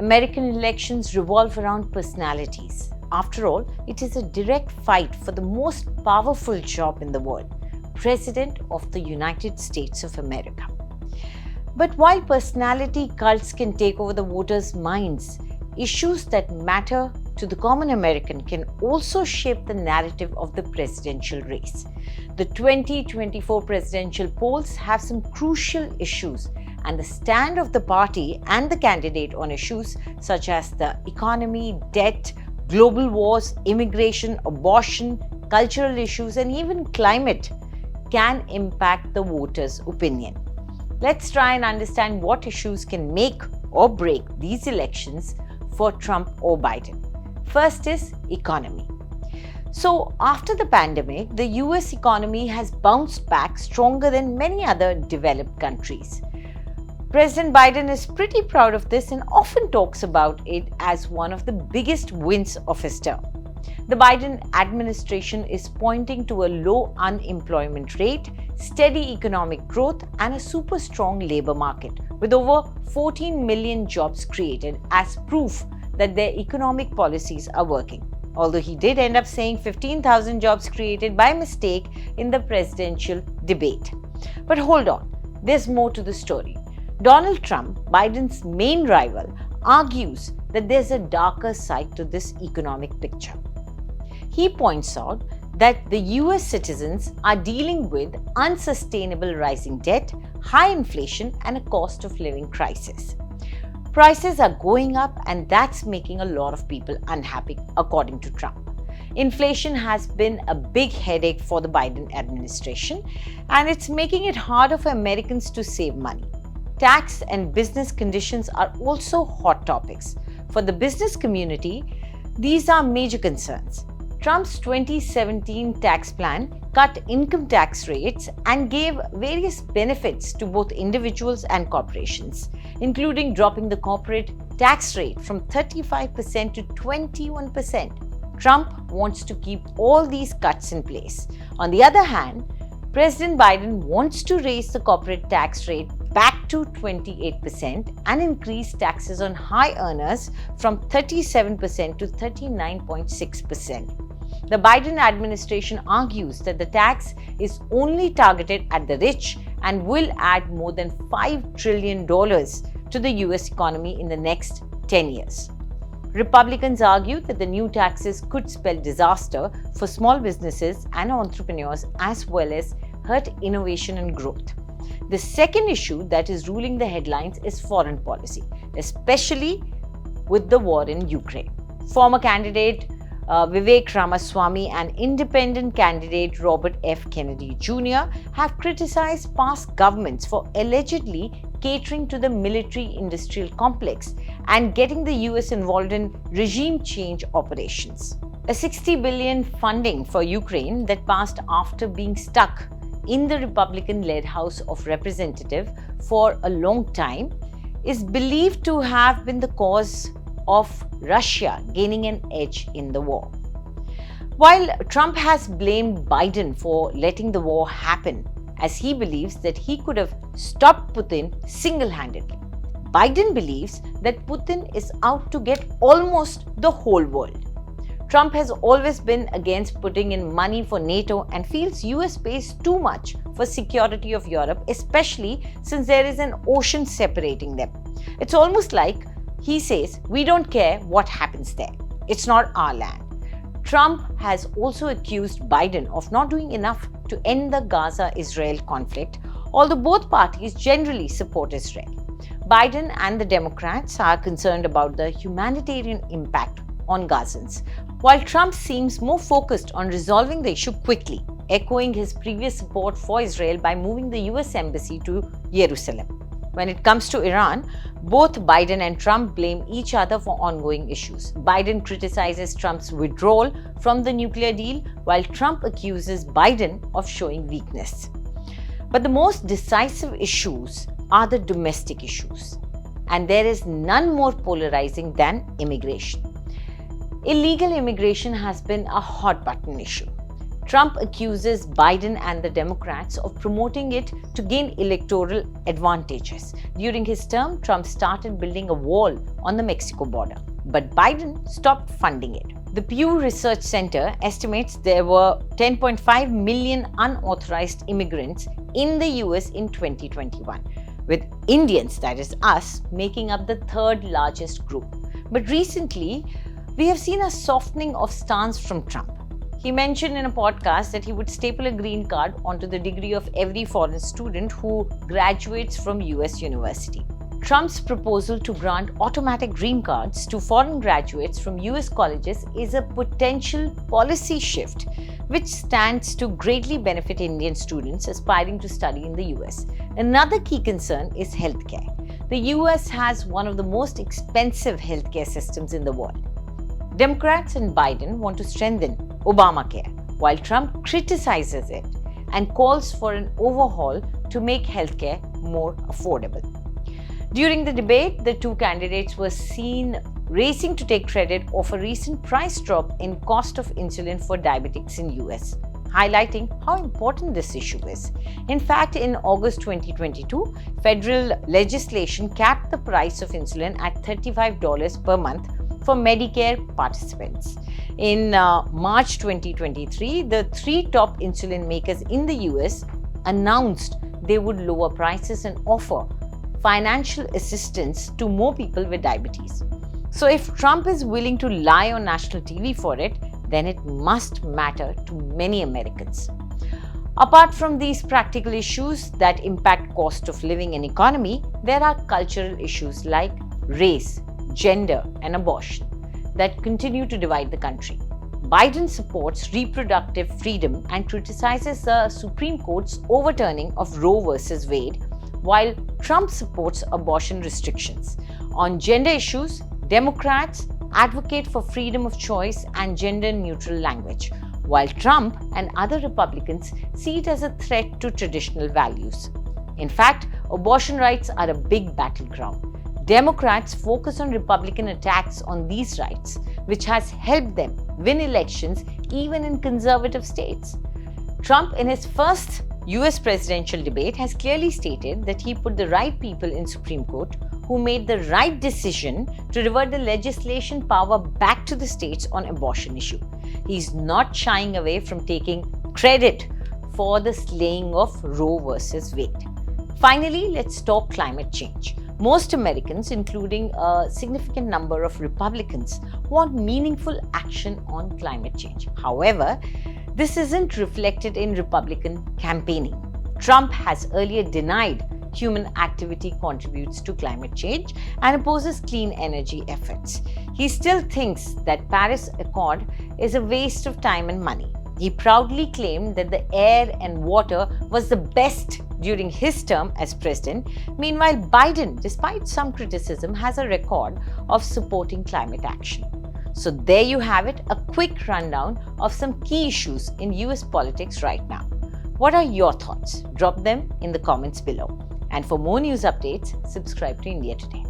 American elections revolve around personalities. After all, it is a direct fight for the most powerful job in the world, President of the United States of America. But while personality cults can take over the voters' minds, issues that matter to the common American can also shape the narrative of the presidential race. The 2024 presidential polls have some crucial issues, and the stand of the party and the candidate on issues such as the economy, debt, global wars, immigration, abortion, cultural issues, and even climate can impact the voters' opinion. Let's try and understand what issues can make or break these elections for Trump or Biden. First is economy. So after the pandemic, the US economy has bounced back stronger than many other developed countries. President Biden is pretty proud of this and often talks about it as one of the biggest wins of his term. The Biden administration is pointing to a low unemployment rate, steady economic growth, and a super strong labor market, with over 14 million jobs created as proof that their economic policies are working. Although he did end up saying 15,000 jobs created by mistake in the presidential debate. But hold on, there's more to the story. Donald Trump, Biden's main rival, argues that there's a darker side to this economic picture. He points out that the US citizens are dealing with unsustainable rising debt, high inflation, and a cost of living crisis. Prices are going up, and that's making a lot of people unhappy, according to Trump. Inflation has been a big headache for the Biden administration, and it's making it harder for Americans to save money. Tax and business conditions are also hot topics. For the business community, these are major concerns. Trump's 2017 tax plan cut income tax rates and gave various benefits to both individuals and corporations, including dropping the corporate tax rate from 35% to 21%. Trump wants to keep all these cuts in place. On the other hand, President Biden wants to raise the corporate tax rate back to 28% and increase taxes on high earners from 37% to 39.6%. The Biden administration argues that the tax is only targeted at the rich and will add more than $5 trillion to the US economy in the next 10 years. Republicans argue that the new taxes could spell disaster for small businesses and entrepreneurs, as well as hurt innovation and growth. The second issue that is ruling the headlines is foreign policy, especially with the war in Ukraine. Former candidate Vivek Ramaswamy and independent candidate Robert F. Kennedy Jr. have criticized past governments for allegedly catering to the military-industrial complex and getting the US involved in regime change operations. A $60 billion funding for Ukraine that passed after being stuck in the Republican-led House of Representatives for a long time is believed to have been the cause of Russia gaining an edge in the war. While Trump has blamed Biden for letting the war happen, as he believes that he could have stopped Putin single-handedly, Biden believes that Putin is out to get almost the whole world. Trump has always been against putting in money for NATO and feels US pays too much for security of Europe, especially since there is an ocean separating them. It's almost like he says, we don't care what happens there. It's not our land. Trump has also accused Biden of not doing enough to end the Gaza-Israel conflict, although both parties generally support Israel. Biden and the Democrats are concerned about the humanitarian impact on Gazans, while Trump seems more focused on resolving the issue quickly, echoing his previous support for Israel by moving the US embassy to Jerusalem. When it comes to Iran, both Biden and Trump blame each other for ongoing issues. Biden criticizes Trump's withdrawal from the nuclear deal, while Trump accuses Biden of showing weakness. But the most decisive issues are the domestic issues, and there is none more polarizing than immigration. Illegal immigration has been a hot button issue. Trump accuses Biden and the Democrats of promoting it to gain electoral advantages. During his term, Trump started building a wall on the Mexico border, but Biden stopped funding it. The Pew Research Center estimates there were 10.5 million unauthorized immigrants in the US in 2021, with Indians, that is us, making up the third largest group. But recently, we have seen a softening of stance from Trump. He mentioned in a podcast that he would staple a green card onto the degree of every foreign student who graduates from US university. Trump's proposal to grant automatic green cards to foreign graduates from US colleges is a potential policy shift which stands to greatly benefit Indian students aspiring to study in the US. Another key concern is healthcare. The US has one of the most expensive healthcare systems in the world. Democrats and Biden want to strengthen Obamacare, while Trump criticizes it and calls for an overhaul to make healthcare more affordable. During the debate, the two candidates were seen racing to take credit of a recent price drop in cost of insulin for diabetics in US, highlighting how important this issue is. In fact, in August 2022, federal legislation capped the price of insulin at $35 per month for Medicare participants. In March 2023, the three top insulin makers in the US announced they would lower prices and offer financial assistance to more people with diabetes. So if Trump is willing to lie on national TV for it, then it must matter to many Americans. Apart from these practical issues that impact cost of living and economy, there are cultural issues like race, gender, and abortion that continue to divide the country. Biden supports reproductive freedom and criticizes the Supreme Court's overturning of Roe versus Wade, while Trump supports abortion restrictions. On gender issues, Democrats advocate for freedom of choice and gender-neutral language, while Trump and other Republicans see it as a threat to traditional values. In fact, abortion rights are a big battleground. Democrats focus on Republican attacks on these rights, which has helped them win elections even in conservative states. Trump, in his first US presidential debate, has clearly stated that he put the right people in Supreme Court who made the right decision to revert the legislation power back to the states on abortion issue. He's not shying away from taking credit for the slaying of Roe versus Wade. Finally, let's talk climate change. Most Americans, including a significant number of Republicans, want meaningful action on climate change. However, this isn't reflected in Republican campaigning. Trump has earlier denied human activity contributes to climate change and opposes clean energy efforts. He still thinks that Paris Accord is a waste of time and money. He proudly claimed that the air and water was the best during his term as president. Meanwhile, Biden, despite some criticism, has a record of supporting climate action. So there you have it, a quick rundown of some key issues in US politics right now. What are your thoughts? Drop them in the comments below. And for more news updates, subscribe to India Today.